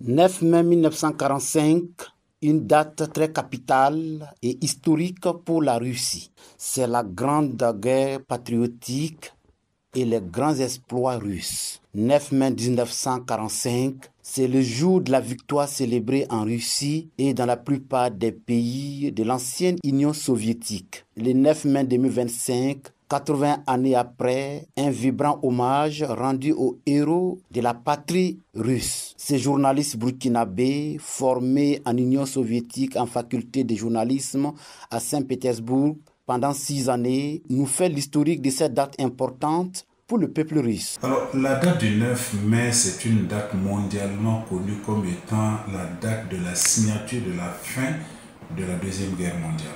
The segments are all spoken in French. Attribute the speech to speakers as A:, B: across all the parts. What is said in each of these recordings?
A: 9 mai 1945, une date très capitale et historique pour la Russie. C'est la grande guerre patriotique et les grands exploits russes. 9 mai 1945, c'est le jour de la victoire célébrée en Russie et dans la plupart des pays de l'ancienne Union soviétique. Le 9 mai 2025, 80 années après, un vibrant hommage rendu aux héros de la patrie russe. Ces journalistes burkinabés, formés en Union soviétique en faculté de journalisme à Saint-Pétersbourg pendant 6 années, nous fait l'historique de cette date importante pour le peuple russe.
B: Alors, la date du 9 mai, c'est une date mondialement connue comme étant la date de la signature de la fin de la Deuxième Guerre mondiale.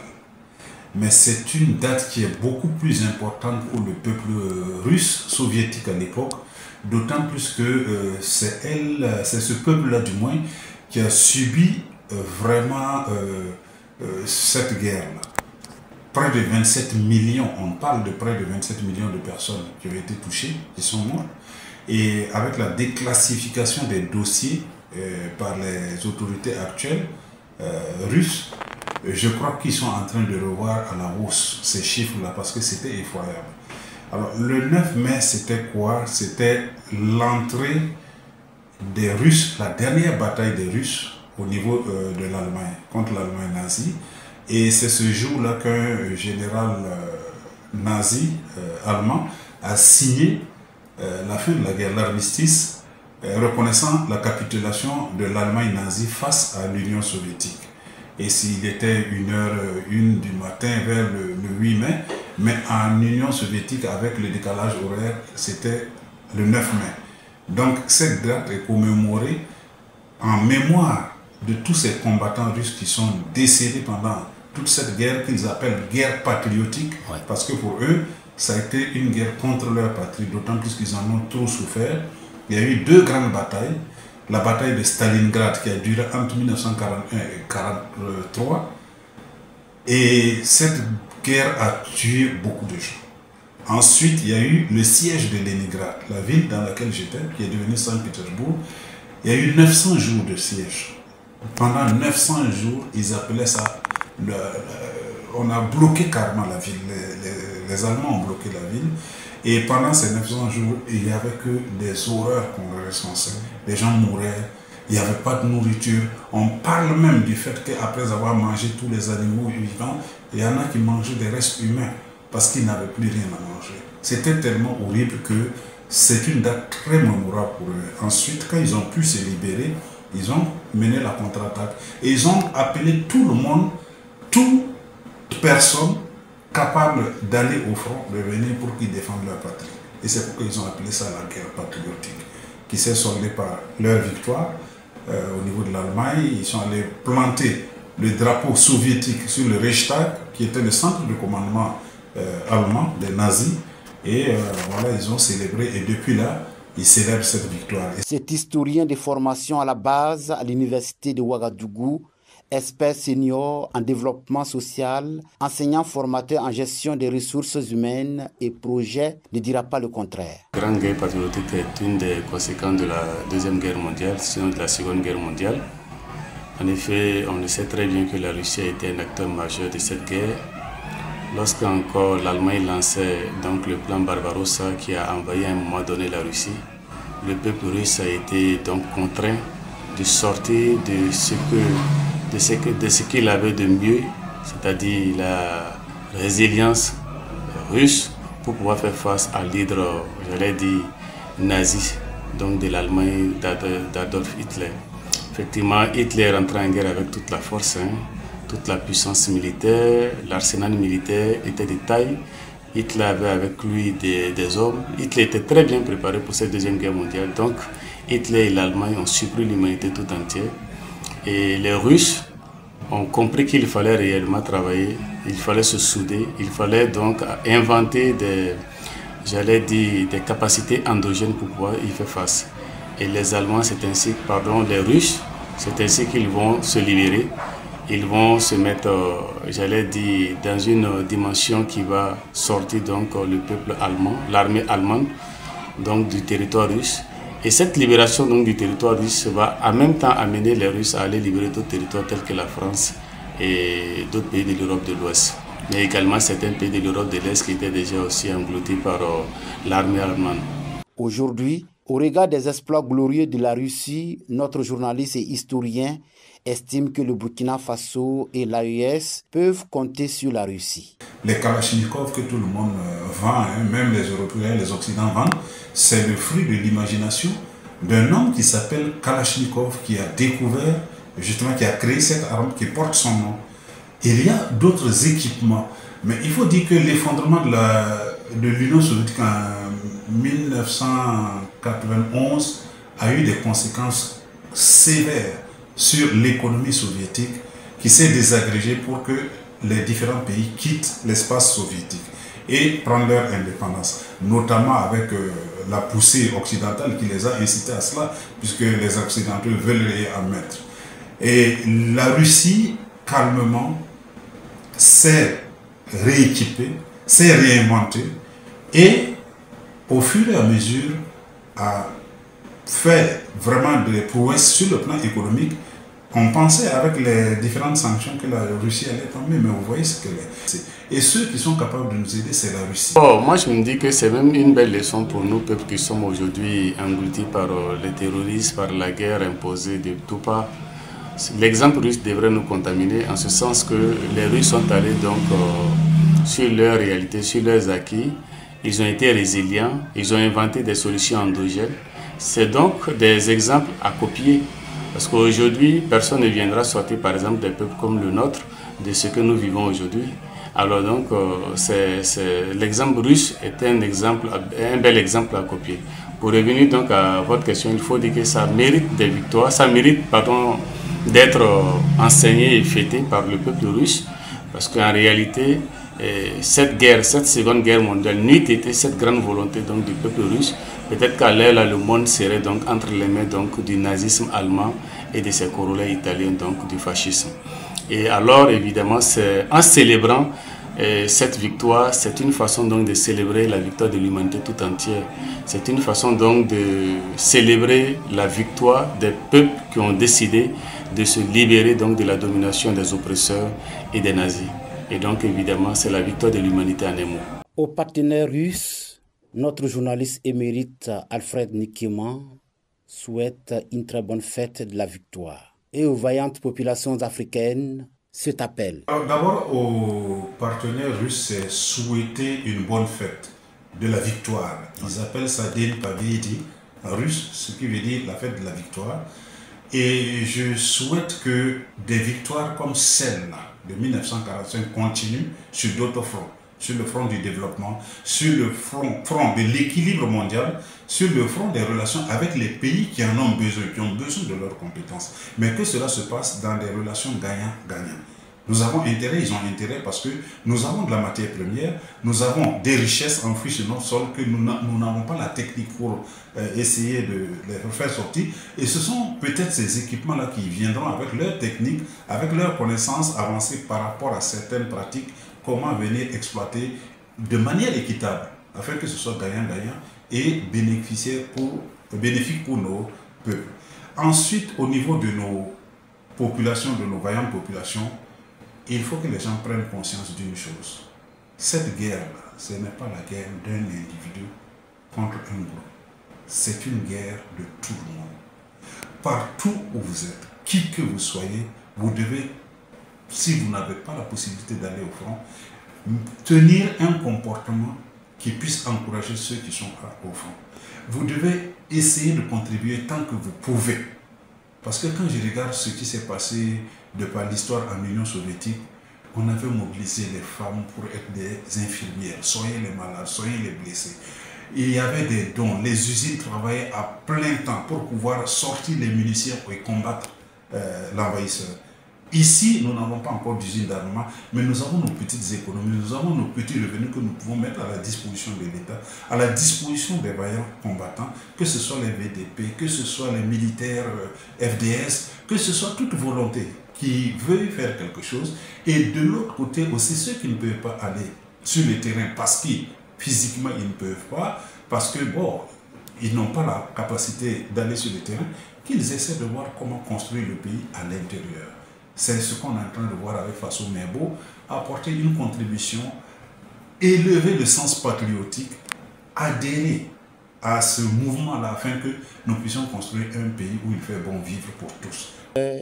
B: Mais c'est une date qui est beaucoup plus importante pour le peuple russe, soviétique à l'époque, d'autant plus que c'est ce peuple-là du moins, qui a subi vraiment cette guerre-là. Près de 27 millions, on parle de près de 27 millions de personnes qui ont été touchées, qui sont mortes. Et avec la déclassification des dossiers par les autorités actuelles russes, je crois qu'ils sont en train de revoir à la hausse ces chiffres-là parce que c'était effroyable. Alors, le 9 mai, c'était quoi? C'était l'entrée des Russes, la dernière bataille des Russes au niveau de l'Allemagne, contre l'Allemagne nazie. Et c'est ce jour-là qu'un général nazi allemand a signé la fin de la guerre, l'armistice, reconnaissant la capitulation de l'Allemagne nazie face à l'Union soviétique. Et s'il était 1h01 du matin vers le 8 mai, mais en Union soviétique avec le décalage horaire, c'était le 9 mai. Donc cette date est commémorée en mémoire de tous ces combattants russes qui sont décédés pendant toute cette guerre qu'ils appellent guerre patriotique, parce que pour eux, ça a été une guerre contre leur patrie, d'autant plus qu'ils en ont trop souffert. Il y a eu 2 grandes batailles. La bataille de Stalingrad qui a duré entre 1941 et 1943. Et cette guerre a tué beaucoup de gens. Ensuite, il y a eu le siège de Leningrad, la ville dans laquelle j'étais, qui est devenue Saint-Pétersbourg. Il y a eu 900 jours de siège. Pendant 900 jours, ils appelaient ça... on a bloqué carrément la ville. Les Allemands ont bloqué la ville. Et pendant ces 900 jours, il n'y avait que des horreurs qu'on recensait. Les gens mouraient, il n'y avait pas de nourriture. On parle même du fait qu'après avoir mangé tous les animaux vivants, il y en a qui mangeaient des restes humains parce qu'ils n'avaient plus rien à manger. C'était tellement horrible que c'est une date très mémorable pour eux. Ensuite, quand ils ont pu se libérer, ils ont mené la contre-attaque. Et ils ont appelé tout le monde, toute personne capable d'aller au front, de venir pour qu'ils défendent leur patrie. Et c'est pourquoi ils ont appelé ça la guerre patriotique, qui s'est soldée par leur victoire au niveau de l'Allemagne. Ils sont allés planter le drapeau soviétique sur le Reichstag, qui était le centre de commandement allemand des nazis. Et voilà, ils ont célébré. Et depuis là, ils célèbrent cette victoire.
A: Cet historien de formation à la base à l'université de Ouagadougou, expert senior en développement social, enseignant formateur en gestion des ressources humaines et projet, ne dira pas le contraire.
C: La Grande Guerre patriotique est une des conséquences de la Deuxième Guerre mondiale, sinon de la Seconde Guerre mondiale. En effet, on le sait très bien que la Russie a été un acteur majeur de cette guerre. Lorsqu'encore l'Allemagne lançait donc le plan Barbarossa qui a envahi à un moment donné la Russie, le peuple russe a été donc contraint de sortir de ce qu'il avait de mieux, c'est-à-dire la résilience russe pour pouvoir faire face à l'hydre, j'allais dire, nazi, donc de l'Allemagne d'Adolf Hitler. Effectivement, Hitler rentrait en guerre avec toute la force, toute la puissance militaire, l'arsenal militaire était de taille. Hitler avait avec lui des hommes. Hitler était très bien préparé pour cette Deuxième Guerre mondiale. Donc, Hitler et l'Allemagne ont surpris l'humanité tout entière. Et les Russes ont compris qu'il fallait réellement travailler, il fallait se souder, il fallait donc inventer des capacités endogènes pour pouvoir y faire face. Et les Allemands, les Russes, c'est ainsi qu'ils vont se libérer. Ils vont se mettre, dans une dimension qui va sortir donc le peuple allemand, l'armée allemande, donc du territoire russe. Et cette libération donc, du territoire russe va en même temps amener les Russes à aller libérer d'autres territoires tels que la France et d'autres pays de l'Europe de l'Ouest. Mais également certains pays de l'Europe de l'Est qui étaient déjà aussi engloutis par l'armée allemande.
A: Aujourd'hui, au regard des exploits glorieux de la Russie, notre journaliste et historien estime que le Burkina Faso et l'AES peuvent compter sur la Russie.
B: Les Kalachnikov que tout le monde vend, même les Européens, les Occidentaux vendent, c'est le fruit de l'imagination d'un homme qui s'appelle Kalachnikov, qui a découvert, justement, qui a créé cette arme qui porte son nom. Il y a d'autres équipements, mais il faut dire que l'effondrement de l'Union soviétique en 1991 a eu des conséquences sévères sur l'économie soviétique qui s'est désagrégée pour que les différents pays quittent l'espace soviétique et prennent leur indépendance, notamment avec la poussée occidentale qui les a incités à cela, puisque les Occidentaux veulent les en mettre. Et la Russie, calmement, s'est rééquipée, s'est réinventée et au fur et à mesure a fait vraiment des prouesses sur le plan économique. On pensait avec les différentes sanctions que la Russie allait tomber, mais vous voyez ce qu'elle est. Et ceux qui sont capables de nous aider, c'est la Russie.
C: Moi, je me dis que c'est même une belle leçon pour nous, peuples qui sommes aujourd'hui engloutis par les terroristes, par la guerre imposée de tout part. L'exemple russe devrait nous contaminer en ce sens que les Russes sont allés donc sur leur réalité, sur leurs acquis. Ils ont été résilients, ils ont inventé des solutions endogènes. C'est donc des exemples à copier. Parce qu'aujourd'hui, personne ne viendra sortir, par exemple, des peuples comme le nôtre, de ce que nous vivons aujourd'hui. Alors donc, l'exemple russe est un bel exemple à copier. Pour revenir donc à votre question, il faut dire que ça mérite des victoires, ça mérite, d'être enseigné et fêté par le peuple russe. Parce qu'en réalité, cette seconde guerre mondiale, n'eût été cette grande volonté donc, du peuple russe, peut-être qu'à l'heure là, le monde serait donc entre les mains donc, du nazisme allemand et de ses corollaires italiens, donc du fascisme. Et alors, évidemment, en célébrant cette victoire, c'est une façon donc de célébrer la victoire de l'humanité tout entière. C'est une façon donc de célébrer la victoire des peuples qui ont décidé de se libérer donc de la domination des oppresseurs et des nazis. Et donc, évidemment, c'est la victoire de l'humanité en un mot.
A: Aux partenaires russes, notre journaliste émérite Alfred Nikiman souhaite une très bonne fête de la victoire. Et aux vaillantes populations africaines, cet appel.
B: D'abord, aux partenaires russes, c'est souhaiter une bonne fête de la victoire. Ils appellent ça Den Pavedi en russe, ce qui veut dire la fête de la victoire. Et je souhaite que des victoires comme celle-là de 1945 continuent sur d'autres fronts. Sur le front du développement, sur le front de l'équilibre mondial, sur le front des relations avec les pays qui en ont besoin, qui ont besoin de leurs compétences. Mais que cela se passe dans des relations gagnant-gagnant. Nous avons intérêt, ils ont intérêt parce que nous avons de la matière première, nous avons des richesses enfouies sur notre sol que nous n'avons pas la technique pour essayer de les faire sortir. Et ce sont peut-être ces équipements-là qui viendront avec leur technique, avec leurs connaissances avancées par rapport à certaines pratiques, comment venir exploiter de manière équitable, afin que ce soit gagnant-gagnant et bénéfique pour nos peuples. Ensuite, au niveau de nos populations, de nos vaillantes populations, il faut que les gens prennent conscience d'une chose. Cette guerre-là, ce n'est pas la guerre d'un individu contre un groupe. C'est une guerre de tout le monde. Partout où vous êtes, qui que vous soyez, vous devez, si vous n'avez pas la possibilité d'aller au front, tenir un comportement qui puisse encourager ceux qui sont au front. Vous devez essayer de contribuer tant que vous pouvez. Parce que quand je regarde ce qui s'est passé de par l'histoire en Union soviétique, on avait mobilisé les femmes pour être des infirmières, soigner les malades, soigner les blessés. Il y avait des dons, les usines travaillaient à plein temps pour pouvoir sortir les munitions et combattre l'envahisseur. Ici, nous n'avons pas encore d'usine d'armement, mais nous avons nos petites économies, nous avons nos petits revenus que nous pouvons mettre à la disposition de l'État, à la disposition des vaillants combattants, que ce soit les VDP, que ce soit les militaires FDS, que ce soit toute volonté qui veut faire quelque chose. Et de l'autre côté aussi, ceux qui ne peuvent pas aller sur le terrain parce que physiquement ils ne peuvent pas, parce que bon, ils n'ont pas la capacité d'aller sur le terrain, qu'ils essaient de voir comment construire le pays à l'intérieur. C'est ce qu'on est en train de voir avec Faso Mebo, apporter une contribution, élever le sens patriotique, adhérer à ce mouvement-là afin que nous puissions construire un pays où il fait bon vivre pour tous.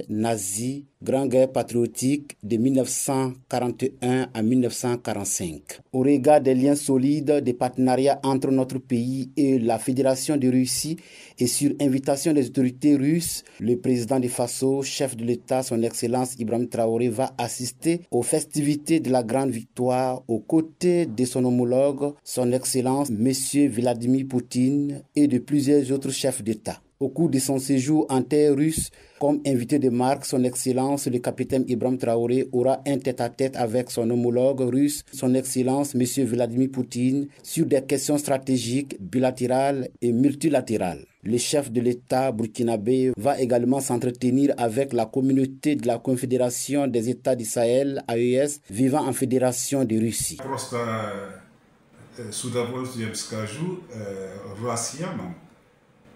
A: Nazi, Grande Guerre patriotique de 1941 à 1945. Au regard des liens solides des partenariats entre notre pays et la Fédération de Russie et sur invitation des autorités russes, le président de Faso, chef de l'État, son Excellence Ibrahim Traoré, va assister aux festivités de la Grande Victoire aux côtés de son homologue, son Excellence M. Vladimir Poutine et de plusieurs autres chefs d'État. Au cours de son séjour en terre russe, comme invité de marque, son Excellence le capitaine Ibrahim Traoré aura un tête-à-tête avec son homologue russe, son Excellence M. Vladimir Poutine, sur des questions stratégiques, bilatérales et multilatérales. Le chef de l'État burkinabé va également s'entretenir avec la communauté de la Confédération des États du Sahel, AES, vivant en Fédération de Russie.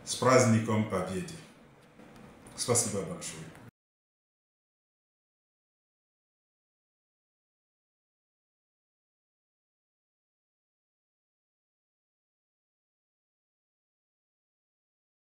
B: Spraznikom победы. Спасибо большое.